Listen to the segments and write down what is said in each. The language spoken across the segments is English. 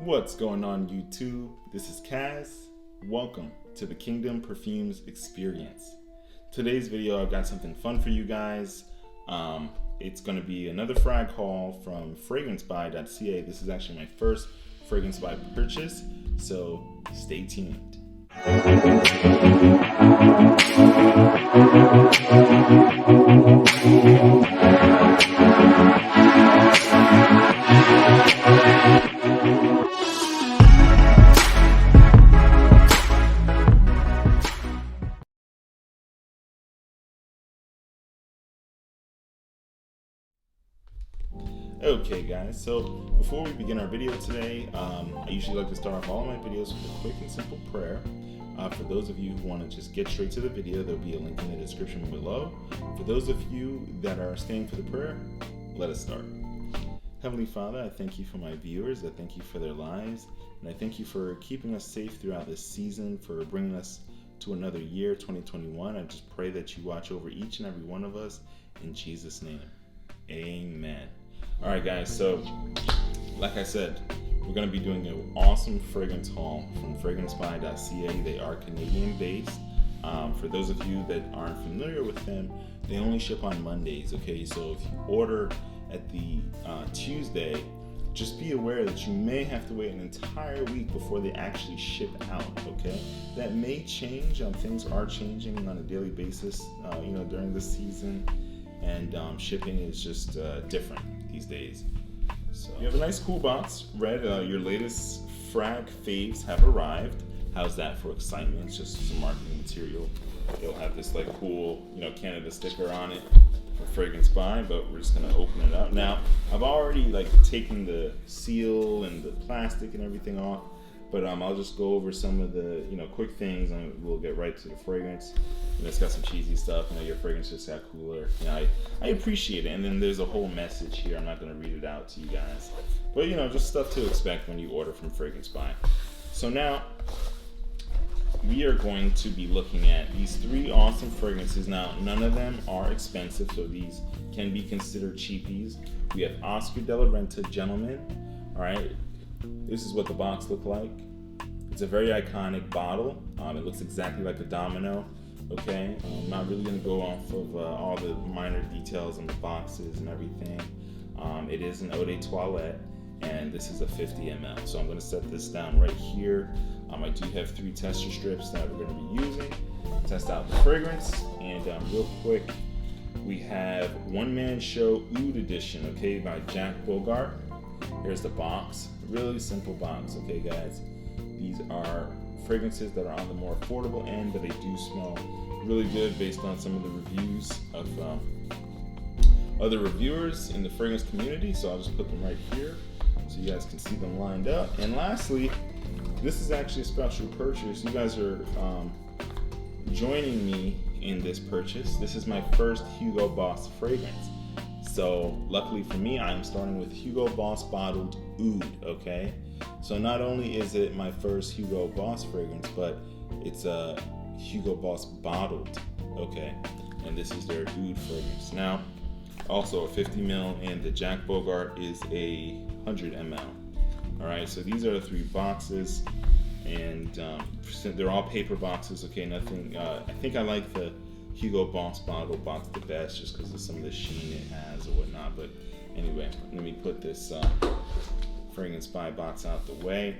What's going on YouTube? This is Kaz. Welcome to the Kingdom Perfumes experience. Today's video I've got something fun for you guys. It's going to be another Frag haul from Fragrancebuy.ca. This is actually my first Fragrancebuy purchase, so stay tuned. Okay guys, so before we begin our video today, I usually like to start off all of my videos with a quick and simple prayer. For those of you who want to just get straight to the video, there'll be a link in the description below. For those of you that are staying for the prayer, let us start. Heavenly Father, I thank you for my viewers, I thank you for their lives, and I thank you for keeping us safe throughout this season, for bringing us to another year, 2021. I just pray that you watch over each and every one of us, in Jesus' name, amen. Alright guys, so like I said, we're going to be doing an awesome fragrance haul from Fragrancebuy.ca. They are Canadian based. For those of you that aren't familiar with them, they only ship on Mondays, okay? So if you order at the Tuesday, just be aware that you may have to wait an entire week before they actually ship out, okay? That may change. Things are changing on a daily basis, during this season, and shipping is just different these days. So you have a nice cool box. Read your latest Frag faves have arrived. How's that for excitement? It's just some marketing material. It'll have this like cool, Canada sticker on it for Fragrancebuy, but we're just gonna open it up. Now, I've already taken the seal and the plastic and everything off, but I'll just go over some of the quick things, and we'll get right to the fragrance. It's got some cheesy stuff. Your fragrance just got cooler. I appreciate it. And then there's a whole message here. I'm not going to read it out to you guys, but just stuff to expect when you order from Fragrancebuy. So now we are going to be looking at these three awesome fragrances. Now, none of them are expensive, so these can be considered cheapies. We have Oscar de la Renta Gentleman. All right, this is what the box looked like. It's a very iconic bottle. It looks exactly like a domino. Okay, I'm not really going to go off of all the minor details on the boxes and everything. It is an eau de toilette, and this is a 50 ml. So I'm going to set this down right here. I do have 3 tester strips that we're going to be using to test out the fragrance. And real quick, we have One Man Show Oud Edition, okay, by Jack Bogart. Here's the box. Really simple box, okay, guys. These are fragrances that are on the more affordable end, but they do smell really good based on some of the reviews of other reviewers in the fragrance community. So I'll just put them right here so you guys can see them lined up. And lastly, this is actually a special purchase. You guys are joining me in this purchase. This is my first Hugo Boss fragrance. So luckily for me, I'm starting with Hugo Boss bottled Oud, okay? So not only is it my first Hugo Boss fragrance, but it's a Hugo Boss bottled, okay? And this is their Oud fragrance. Now, also a 50 ml, and the Jack Bogart is a 100 ml. All right, so these are the 3 boxes, and they're all paper boxes, okay? Nothing, I think I like the Hugo Boss bottle box the best just because of some of the sheen it has or whatnot. But anyway, let me put this Fragrancebuy box out the way.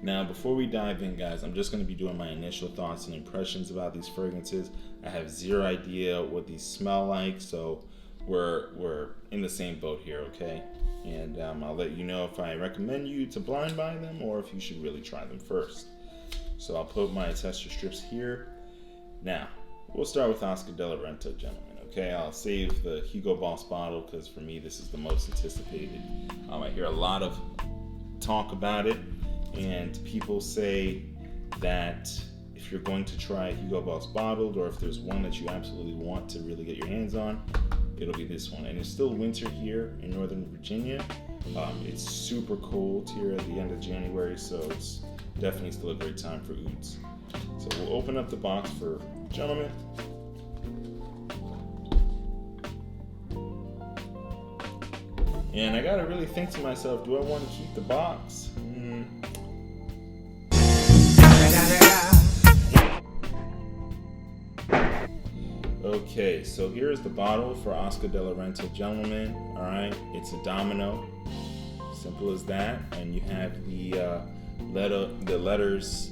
Now, before we dive in, guys, I'm just going to be doing my initial thoughts and impressions about these fragrances. I have zero idea what these smell like, so we're in the same boat here, okay? And I'll let you know if I recommend you to blind buy them or if you should really try them first. So I'll put my tester strips here. Now, we'll start with Oscar de la Renta Gentleman, okay? I'll save the Hugo Boss bottle because for me this is the most anticipated. I hear a lot of talk about it, and people say that if you're going to try Hugo Boss bottled, or if there's one that you absolutely want to really get your hands on, it'll be this one. And it's still winter here in Northern Virginia. It's super cold here at the end of January, so it's definitely still a great time for ouds. So we'll open up the box for Gentleman. And I gotta really think to myself, do I want to keep the box? Okay, so here's the bottle for Oscar de la Renta Gentleman. All right, it's a domino, simple as that. And you have the letters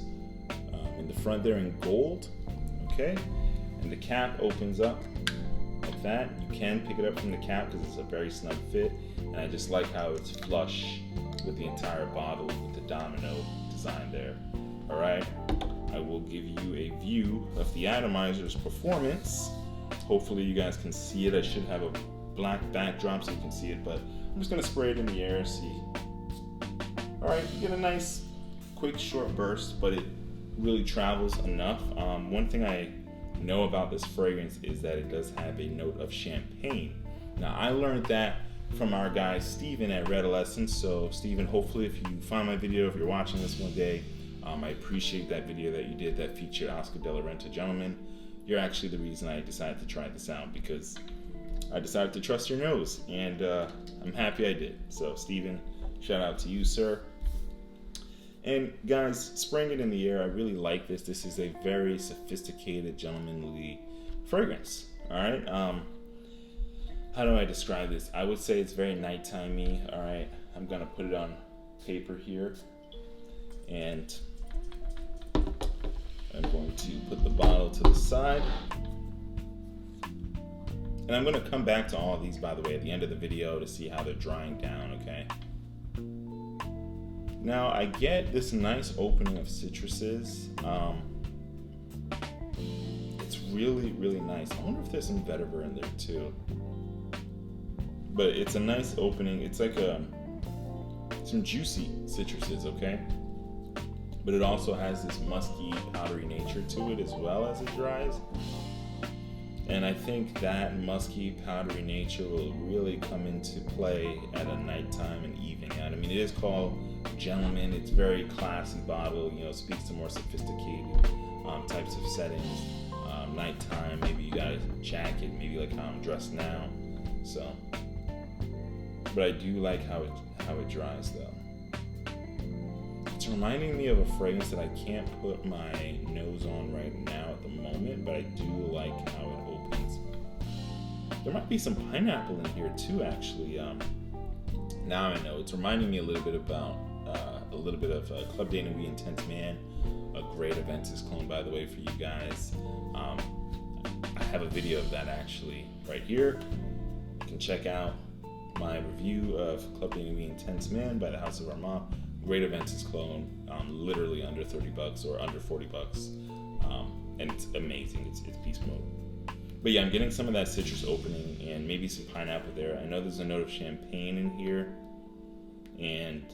in the front there in gold. Okay, and the cap opens up like that. You can pick it up from the cap because it's a very snug fit. And I just like how it's flush with the entire bottle with the domino design there. All right, I will give you a view of the atomizer's performance. Hopefully you guys can see it. I should have a black backdrop so you can see it, but I'm just gonna spray it in the air, see. All right, you get a nice, quick, short burst, but it really travels enough. One thing I know about this fragrance is that it does have a note of champagne. Now, I learned that from our guy, Steven at Redolescence. So Steven, hopefully if you find my video, if you're watching this one day, I appreciate that video that you did that featured Oscar de la Renta Gentleman. You're actually the reason I decided to try this out, because I decided to trust your nose, and I'm happy I did. So Steven, shout out to you, sir. And guys, spraying it in the air, I really like this. This is a very sophisticated, gentlemanly fragrance. All right. How do I describe this? I would say it's very nighttime-y. All right. I'm gonna put it on paper here, and I'm going to put the bottle to the side. And I'm going to come back to all of these, by the way, at the end of the video to see how they're drying down, okay? Now, I get this nice opening of citruses. It's really, really nice. I wonder if there's some vetiver in there too. But it's a nice opening. It's like some juicy citruses, okay? But it also has this musky, powdery nature to it as well as it dries. And I think that musky, powdery nature will really come into play at a nighttime and evening out. I mean, it is called Gentleman. It's a very classy bottle, you know, speaks to more sophisticated types of settings. Nighttime, maybe you got a jacket, maybe like how I'm dressed now. So, but I do like how it dries though. It's reminding me of a fragrance that I can't put my nose on right now at the moment, but I do like how it opens. There might be some pineapple in here too, actually. Now I know. It's reminding me a little bit of Club de Nuit Intense Man, a great Aventus clone, by the way, for you guys. I have a video of that actually right here. You can check out my review of Club de Nuit Intense Man by the House of Armand. Great Aventus clone, literally under 30 bucks or under 40 bucks. And it's amazing, it's beast mode. But yeah, I'm getting some of that citrus opening and maybe some pineapple there. I know there's a note of champagne in here, and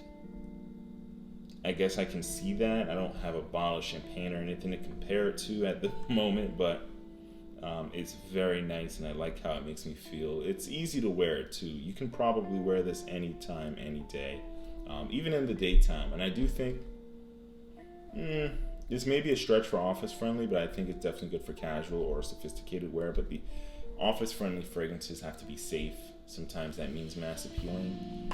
I guess I can see that. I don't have a bottle of champagne or anything to compare it to at the moment, but it's very nice and I like how it makes me feel. It's easy to wear it too. You can probably wear this anytime, any day. Even in the daytime. And I do think this may be a stretch for office friendly, but I think it's definitely good for casual or sophisticated wear. But the office friendly fragrances have to be safe. Sometimes that means mass appealing.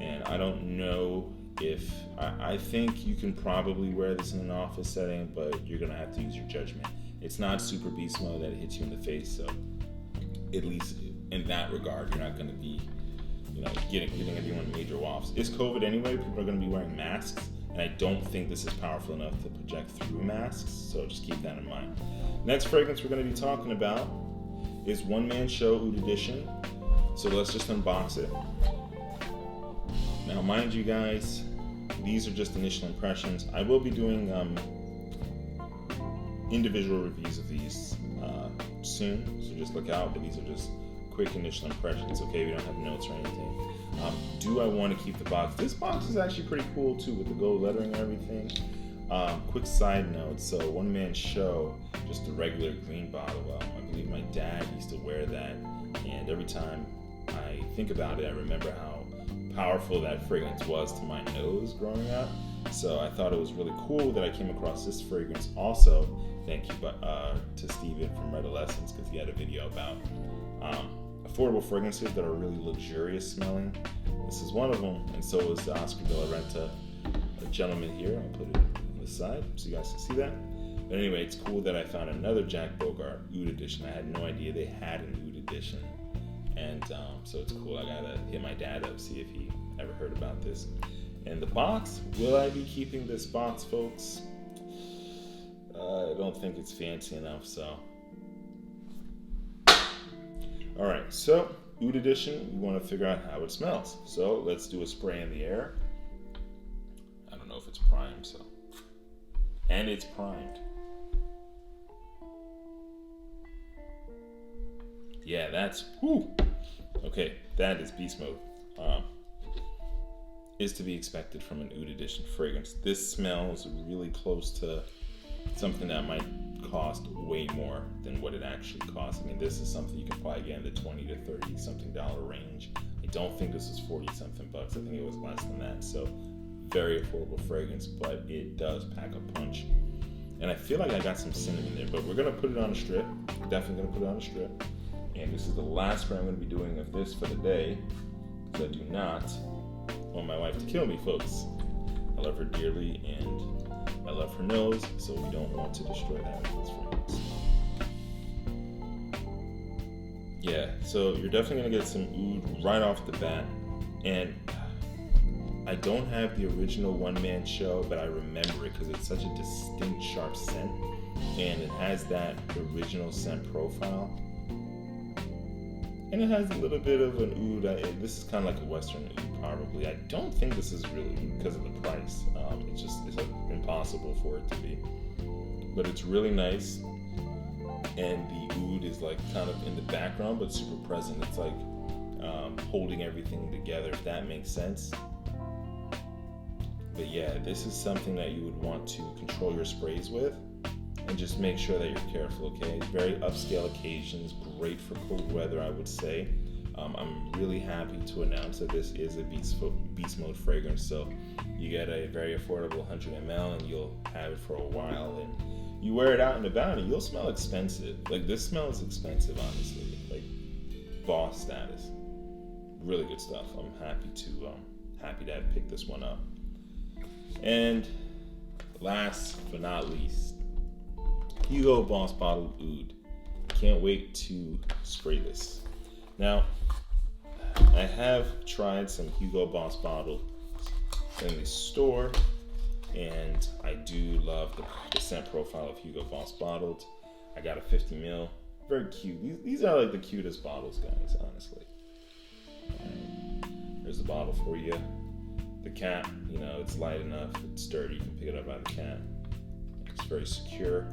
And I don't know if, I think you can probably wear this in an office setting, but you're gonna have to use your judgment. It's not super beast mode that it hits you in the face, so at least in that regard, you're not gonna be getting anyone major wafts. It's COVID anyway, people are going to be wearing masks, and I don't think this is powerful enough to project through masks, so just keep that in mind. Next fragrance we're going to be talking about is One Man Show Oud Edition, so let's just unbox it. Now, mind you guys, these are just initial impressions. I will be doing individual reviews of these soon, so just look out, but these are just quick initial impressions, okay? We don't have notes or anything. Do I want to keep the box? This box is actually pretty cool too with the gold lettering and everything. Quick side note, so One Man Show, just a regular green bottle. I believe my dad used to wear that, and every time I think about it, I remember how powerful that fragrance was to my nose growing up. So I thought it was really cool that I came across this fragrance also. Thank you to Steven from Redolescence, because he had a video about affordable fragrances that are really luxurious smelling. This is one of them, and so is the Oscar de la Renta, a gentleman here. I'll put it on the side so you guys can see that. But anyway, it's cool that I found another Jack Bogart Oud edition. I had no idea they had an Oud edition, and so it's cool. I gotta hit my dad up, see if he ever heard about this. And the box, will I be keeping this box, folks? I don't think it's fancy enough, so. All right, so Oud edition, we want to figure out how it smells. So let's do a spray in the air. I don't know if it's primed, so. And it's primed. Yeah, that's, whoo. Okay, that is beast mode. Is to be expected from an Oud edition fragrance. This smells really close to something that might cost way more than what it actually costs. I mean, this is something you can probably get in the $20 to $30 something range. I don't think this is 40 something bucks. I think it was less than that. So very affordable fragrance, but it does pack a punch. And I feel like I got some cinnamon there, but we're gonna put it on a strip. Definitely gonna put it on a strip. And this is the last spray I'm gonna be doing of this for the day, because I do not want my wife to kill me, folks. I love her dearly, and I love her nose, so we don't want to destroy that with this fragrance. Yeah, so you're definitely gonna get some Oud right off the bat. And I don't have the original one-man show, but I remember it because it's such a distinct, sharp scent, and it has that original scent profile. And it has a little bit of an Oud. This is kind of like a Western Oud, probably. I don't think this is really Oud because of the price. It's impossible for it to be. But it's really nice. And the Oud is like kind of in the background, but super present. It's like holding everything together, if that makes sense. But yeah, this is something that you would want to control your sprays with. And just make sure that you're careful, okay? Very upscale occasions, great for cold weather, I would say. I'm really happy to announce that this is a beast mode fragrance. So you get a very affordable 100 ml and you'll have it for a while. And you wear it out and about and you'll smell expensive. Like, this smells expensive, honestly. Like, boss status. Really good stuff. I'm happy to have picked this one up. And last but not least, Hugo Boss bottled Oud. Can't wait to spray this. Now, I have tried some Hugo Boss bottled in the store, and I do love the scent profile of Hugo Boss bottled. I got a 50 ml. Very cute. These are like the cutest bottles, guys, honestly. There's the bottle for you. The cap, it's light enough, it's sturdy, you can pick it up out of the cap. It's very secure.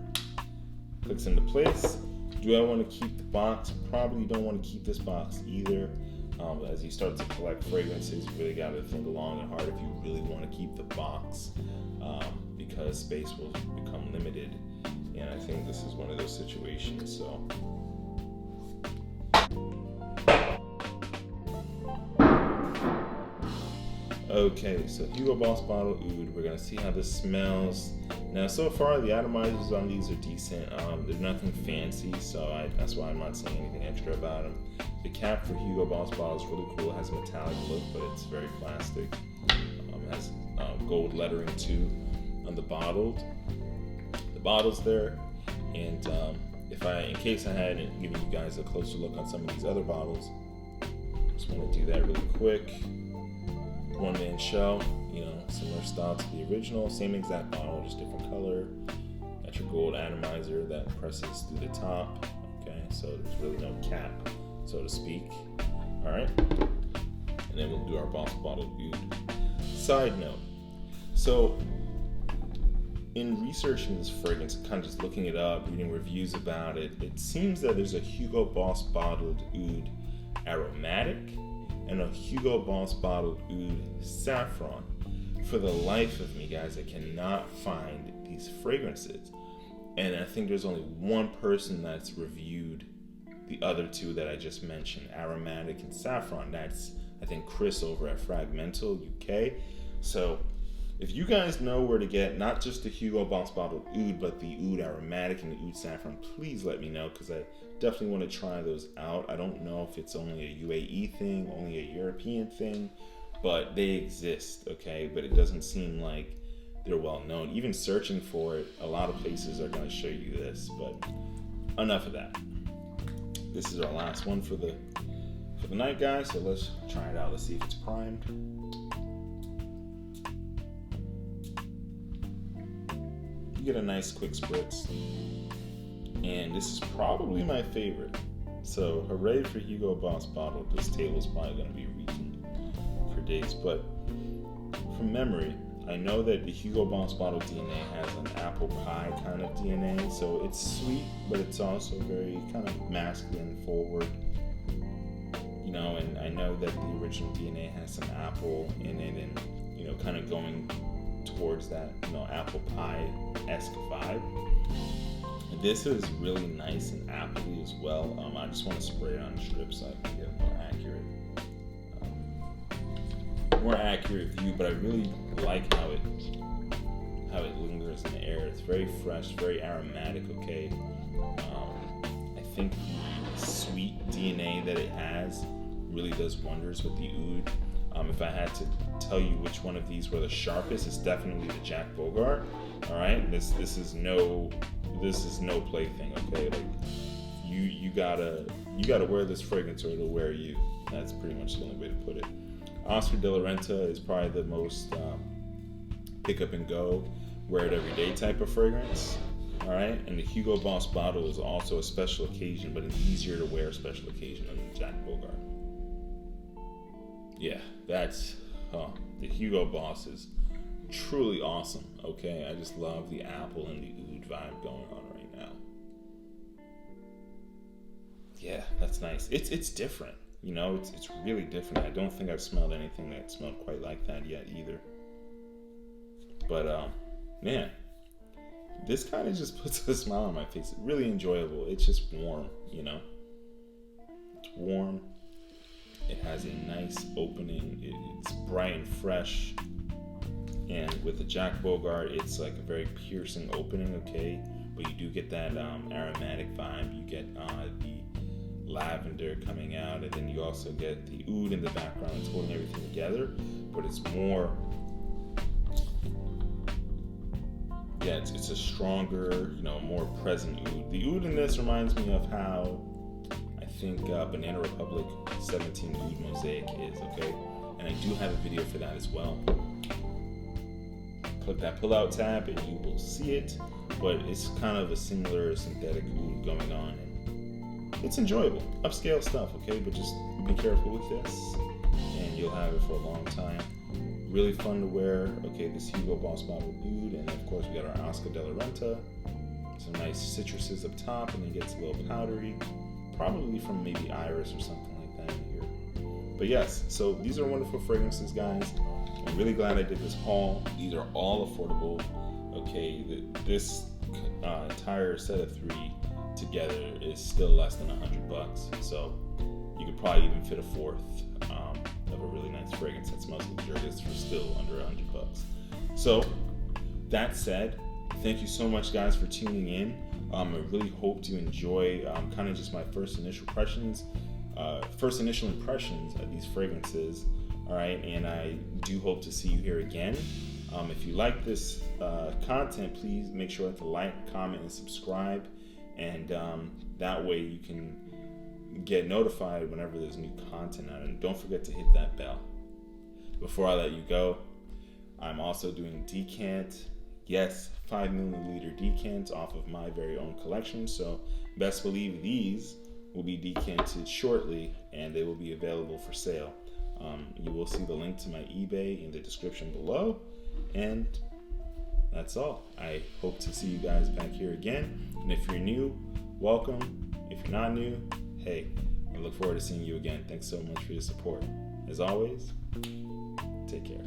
Clicks into place. Do I want to keep the box? Probably don't want to keep this box either. As you start to collect fragrances, you really got to think long and hard if you really want to keep the box, because space will become limited. And I think this is one of those situations. So. Okay, so Hugo Boss bottle Oud. We're gonna see how this smells. Now, so far the atomizers on these are decent. They're nothing fancy, so that's why I'm not saying anything extra about them. The cap for Hugo Boss bottle is really cool. It has a metallic look, but it's very plastic. It has gold lettering too on the bottled. The bottle's there, and in case I hadn't given you guys a closer look on some of these other bottles, just want to do that really quick. One-man show, similar style to the original, same exact bottle, just different color. Got your gold atomizer that presses through the top. Okay, so there's really no cap, so to speak. All right, and then we'll do our Boss bottle Oud. Side note, so in researching this fragrance, kind of just looking it up, reading reviews about it, it seems that there's a Hugo Boss bottled Oud aromatic and a Hugo Boss bottled Oud saffron. For the life of me, guys, I cannot find these fragrances. And I think there's only one person that's reviewed the other two that I just mentioned, aromatic and saffron. That's, I think, Chris over at Fragmental UK. So if you guys know where to get not just the Hugo Boss bottled oud, but the oud aromatic and the oud saffron, please let me know, because I definitely want to try those out. I don't know if it's only a UAE thing, only a European thing, but they exist, okay? But it doesn't seem like they're well known. Even searching for it, a lot of places are going to show you this, but enough of that. This is our last one for the night, guys, so let's try it out. Let's see if it's primed. You get a nice quick spritz, and this is probably my favorite. So hooray for Hugo Boss bottled. This table is probably going to be reeking for days, but from memory, I know that the Hugo Boss bottled DNA has an apple pie kind of DNA, so it's sweet, but it's also very kind of masculine forward, you know. And I know that the original DNA has some apple in it, and you know, kind of going towards that, you know, apple pie-esque vibe. And this is really nice and appley as well. I just want to spray it on strips so I can get a more accurate view, but I really like how it lingers in the air. It's very fresh, very aromatic, okay? I think the sweet DNA that it has really does wonders with the oud. If I had to tell you which one of these were the sharpest, it's definitely the Jack Bogart. All right, this is no plaything. Okay, like you gotta wear this fragrance or it'll wear you. That's pretty much the only way to put it. Oscar de la Renta is probably the most pick up and go, wear it every day type of fragrance. All right, and the Hugo Boss bottle is also a special occasion, but an easier to wear special occasion than the Jack Bogart. Yeah, that's the Hugo Boss is truly awesome. Okay, I just love the apple and the oud vibe going on right now. Yeah, that's nice. It's different, you know. It's really different. I don't think I've smelled anything that smelled quite like that yet either. But man, this kind of just puts a smile on my face. It's really enjoyable. It's just warm, you know. It's warm. It has a nice opening. It's bright and fresh. And with the Jack Bogart, it's like a very piercing opening, okay? But you do get that aromatic vibe. You get the lavender coming out, and then you also get the oud in the background. It's holding everything together, but it's more, yeah, it's a stronger, you know, more present oud. The oud in this reminds me of how I think Banana Republic 17 Oud Mosaic is, okay? And I do have a video for that as well. Click that pull-out tab and you will see it, but it's kind of a similar synthetic oud going on. And it's enjoyable, upscale stuff, okay? But just be careful with this, and you'll have it for a long time. Really fun to wear, okay? This Hugo Boss bottled oud, and of course we got our Oscar de la Renta. Some nice citruses up top, and it gets a little powdery. Probably from maybe Iris or something like that in here. But yes, so these are wonderful fragrances, guys. I'm really glad I did this haul. These are all affordable. Okay, this entire set of 3 together is still less than $100. So you could probably even fit a 4th of a really nice fragrance that smells luxurious for still under $100. So that said, thank you so much, guys, for tuning in. I really hope to enjoy kind of just my first initial impressions of these fragrances. All right, and I do hope to see you here again. If you like this content, please make sure to like, comment, and subscribe, and that way you can get notified whenever there's new content out. And don't forget to hit that bell. Before I let you go, I'm also doing decant. Yes, 5 milliliter decants off of my very own collection. So best believe these will be decanted shortly, and they will be available for sale. You will see the link to my eBay in the description below. And that's all. I hope to see you guys back here again. And if you're new, welcome. If you're not new, hey, I look forward to seeing you again. Thanks so much for your support. As always, take care.